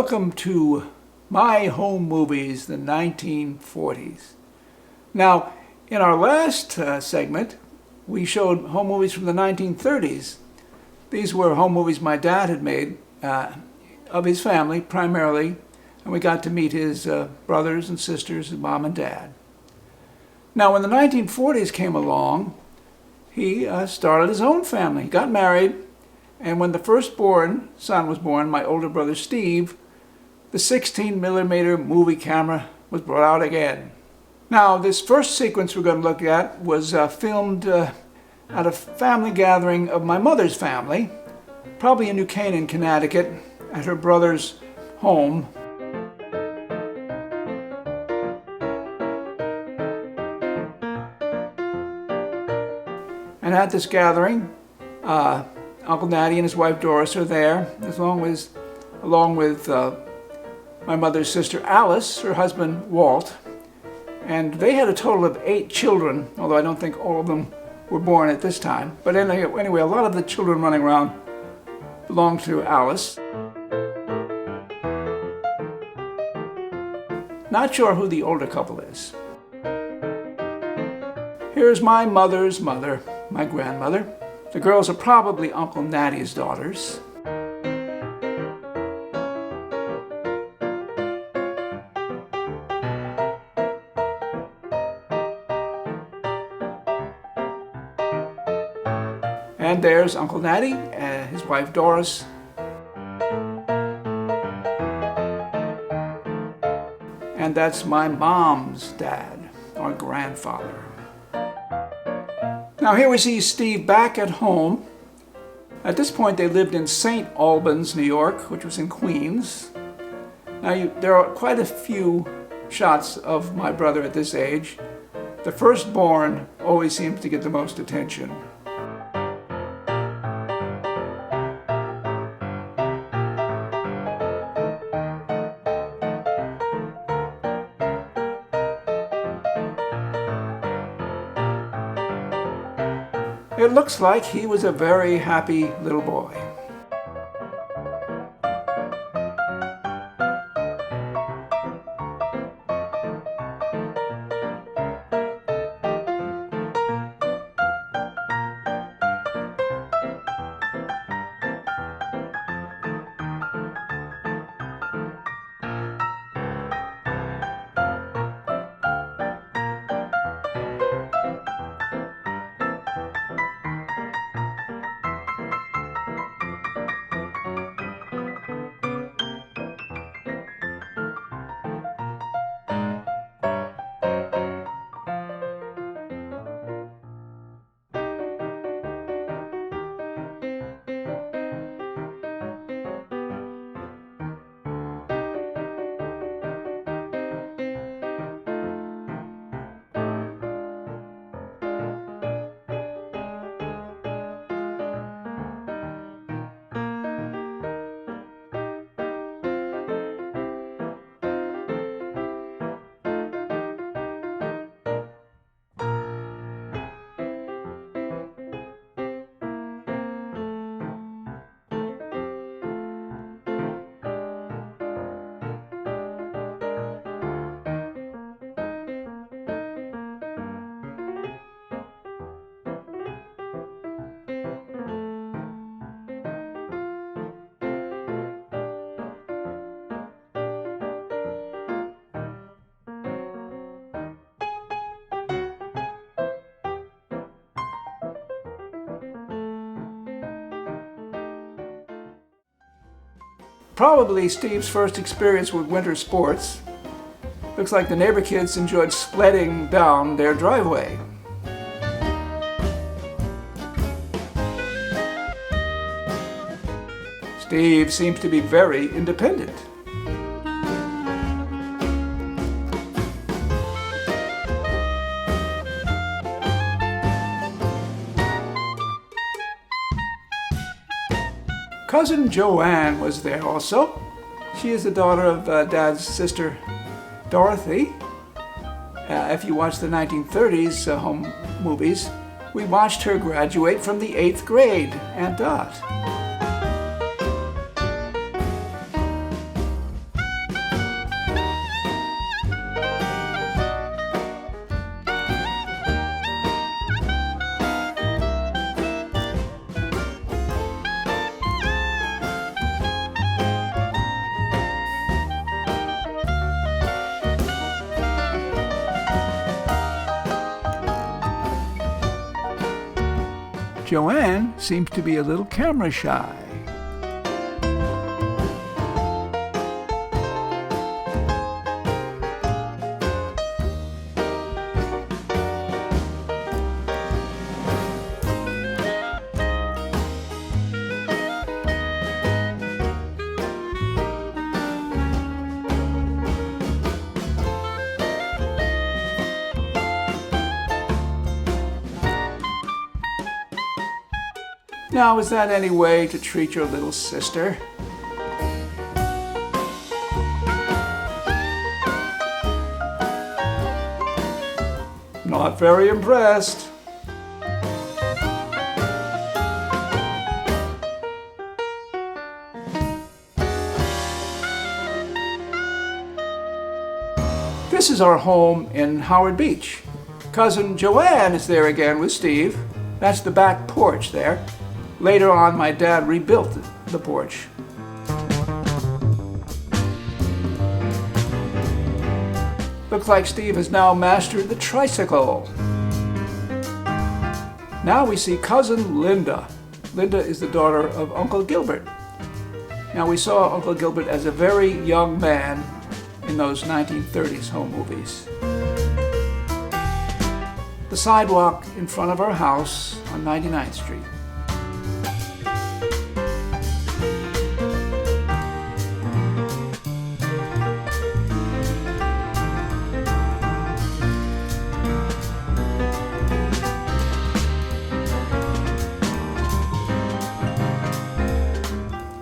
Welcome to My Home Movies, the 1940s. Now, in our last segment, we showed home movies from the 1930s. These were home movies my dad had made of his family, primarily, and we got to meet his brothers and sisters, his mom and dad. Now, when the 1940s came along, he started his own family. He got married, and when the firstborn son was born, my older brother Steve, the 16mm movie camera was brought out again. Now, this first sequence we're going to look at was filmed at a family gathering of my mother's family, probably in New Canaan, Connecticut, at her brother's home. And at this gathering, Uncle Natty and his wife Doris are there, along with my mother's sister Alice, her husband Walt, and they had a total of 8 children, although I don't think all of them were born at this time. But anyway, a lot of the children running around belonged to Alice. Not sure who the older couple is. Here's my mother's mother, my grandmother. The girls are probably Uncle Natty's daughters. And there's Uncle Natty and his wife Doris. And that's my mom's dad, our grandfather. Now here we see Steve back at home. At this point they lived in St. Albans, New York, which was in Queens. Now there are quite a few shots of my brother at this age. The firstborn always seems to get the most attention. It looks like he was a very happy little boy. Probably Steve's first experience with winter sports. Looks like the neighbor kids enjoyed sledding down their driveway. Steve seems to be very independent. Cousin Joanne was there also. She is the daughter of Dad's sister Dorothy. If you watch the 1930s home movies, we watched her graduate from the 8th grade, Aunt Dot. Joanne seems to be a little camera shy. Now, is that any way to treat your little sister? Not very impressed. This is our home in Howard Beach. Cousin Joanne is there again with Steve. That's the back porch there. Later on, my dad rebuilt the porch. Looks like Steve has now mastered the tricycle. Now we see cousin Linda. Linda is the daughter of Uncle Gilbert. Now we saw Uncle Gilbert as a very young man in those 1930s home movies. The sidewalk in front of our house on 99th Street.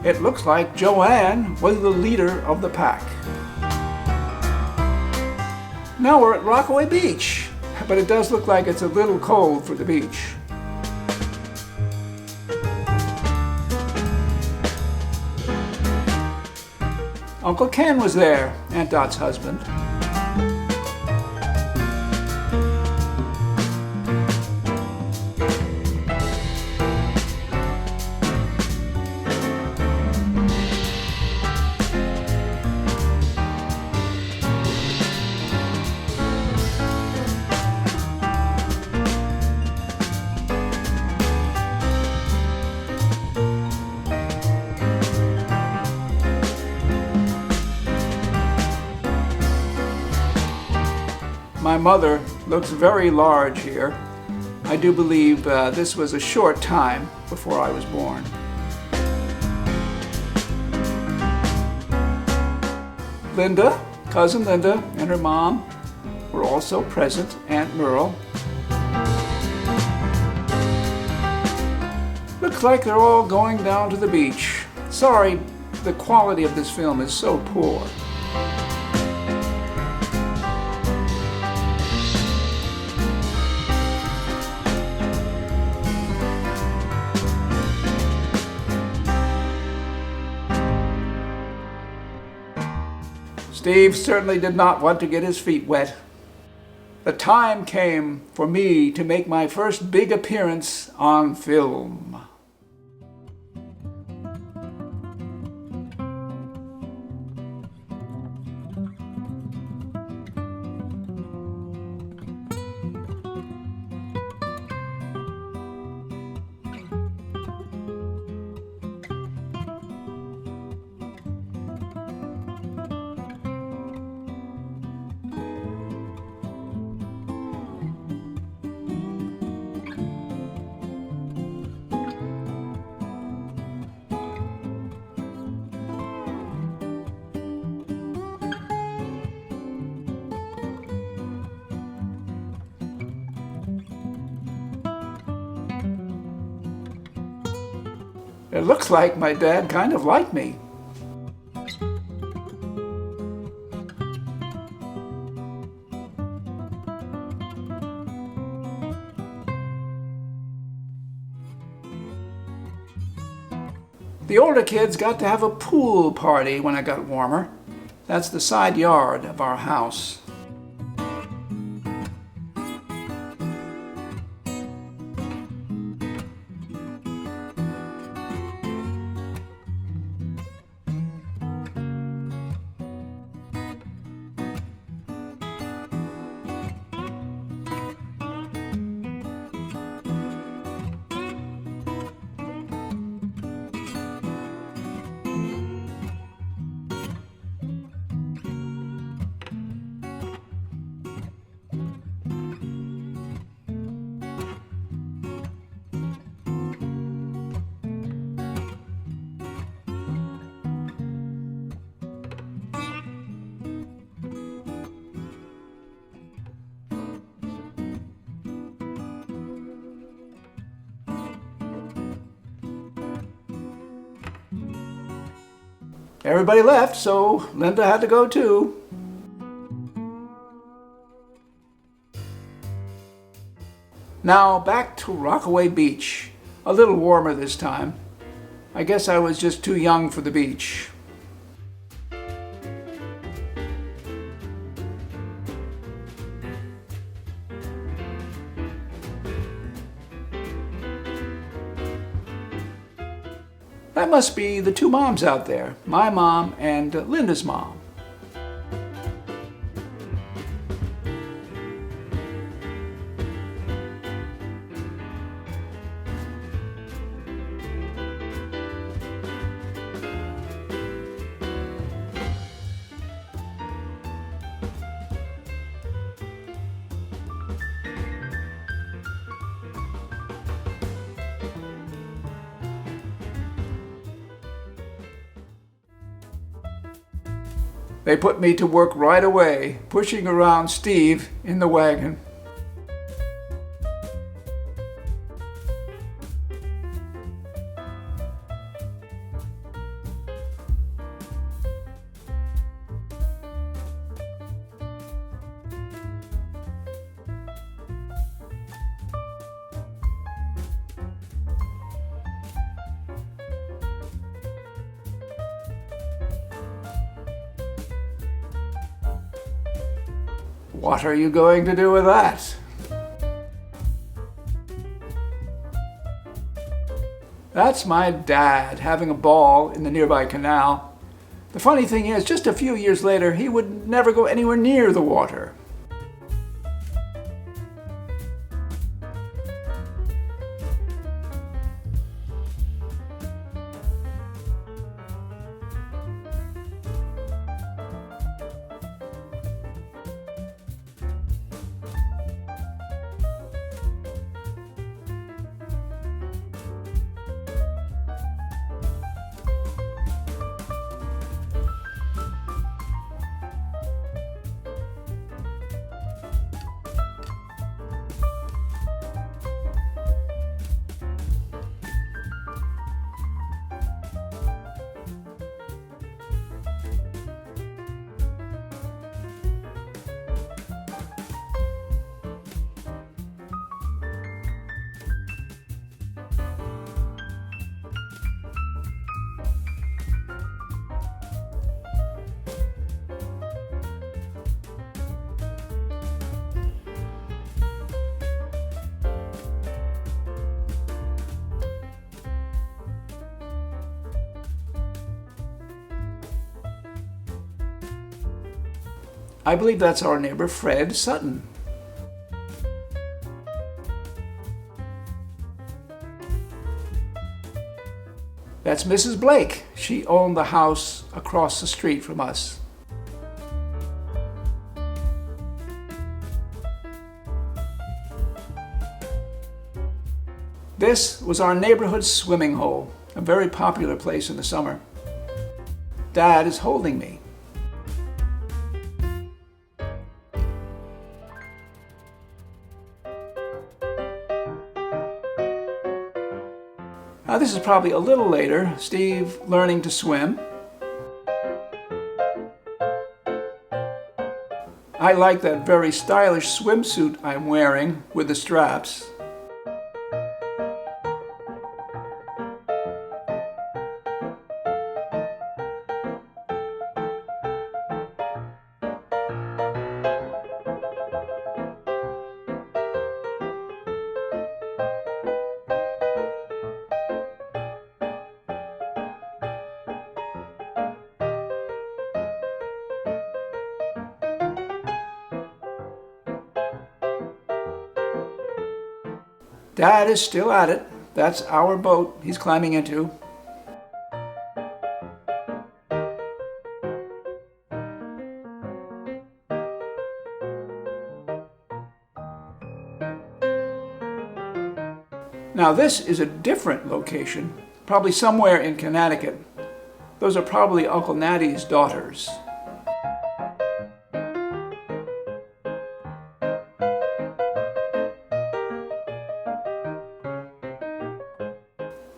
It looks like Joanne was the leader of the pack. Now we're at Rockaway Beach, but it does look like it's a little cold for the beach. Uncle Ken was there, Aunt Dot's husband. My mother looks very large here. I do believe this was a short time before I was born. Linda, cousin Linda, and her mom were also present, Aunt Merle. Looks like they're all going down to the beach. Sorry, the quality of this film is so poor. Steve certainly did not want to get his feet wet. The time came for me to make my first big appearance on film. It looks like my dad kind of liked me. The older kids got to have a pool party when it got warmer. That's the side yard of our house. Everybody left, so Linda had to go too. Now back to Rockaway Beach. A little warmer this time. I guess I was just too young for the beach. That must be the two moms out there, my mom and Linda's mom. They put me to work right away, pushing around Steve in the wagon. What are you going to do with that? That's my dad having a ball in the nearby canal. The funny thing is, just a few years later, he would never go anywhere near the water. I believe that's our neighbor Fred Sutton. That's Mrs. Blake. She owned the house across the street from us. This was our neighborhood swimming hole, a very popular place in the summer. Dad is holding me. Now this is probably a little later, Steve learning to swim. I like that very stylish swimsuit I'm wearing with the straps. Dad is still at it. That's our boat he's climbing into. Now this is a different location, probably somewhere in Connecticut. Those are probably Uncle Natty's daughters.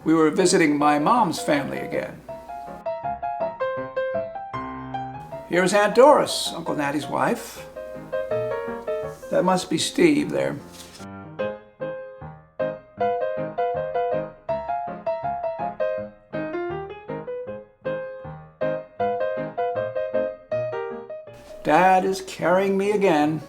We were visiting my mom's family again. Here's Aunt Doris, Uncle Natty's wife. That must be Steve there. Dad is carrying me again.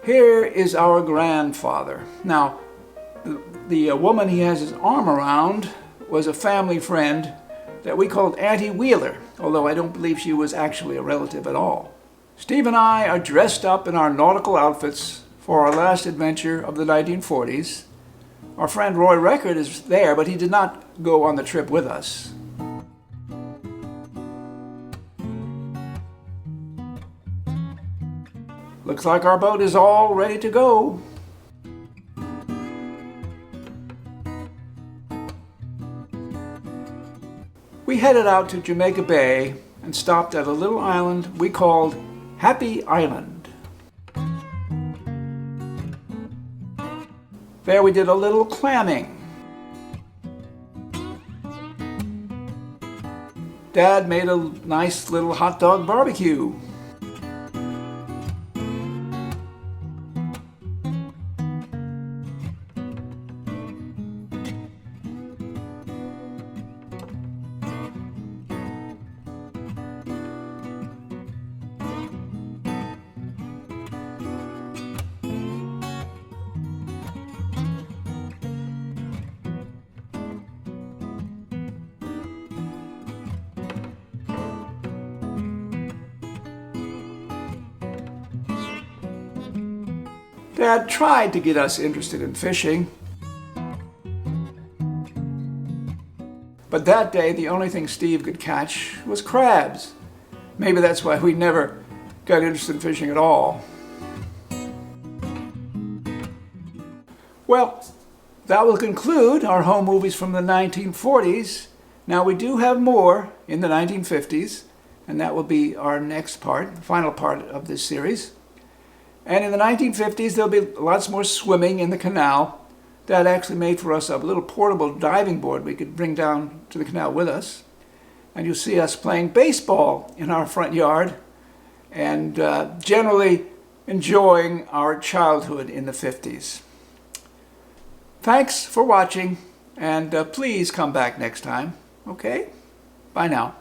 Here is our grandfather. Now, the woman he has his arm around was a family friend that we called Auntie Wheeler, although I don't believe she was actually a relative at all. Steve and I are dressed up in our nautical outfits for our last adventure of the 1940s. Our friend Roy Record is there, but he did not go on the trip with us. Looks like our boat is all ready to go. We headed out to Jamaica Bay and stopped at a little island we called Happy Island. There we did a little clamming. Dad made a nice little hot dog barbecue. Dad tried to get us interested in fishing, but that day the only thing Steve could catch was crabs. Maybe that's why we never got interested in fishing at all. Well, that will conclude our home movies from the 1940s. Now we do have more in the 1950s, and that will be our next part, final part of this series. And in the 1950s, there'll be lots more swimming in the canal. Dad actually made for us a little portable diving board we could bring down to the canal with us. And you'll see us playing baseball in our front yard and generally enjoying our childhood in the 50s. Thanks for watching, and please come back next time. Okay? Bye now.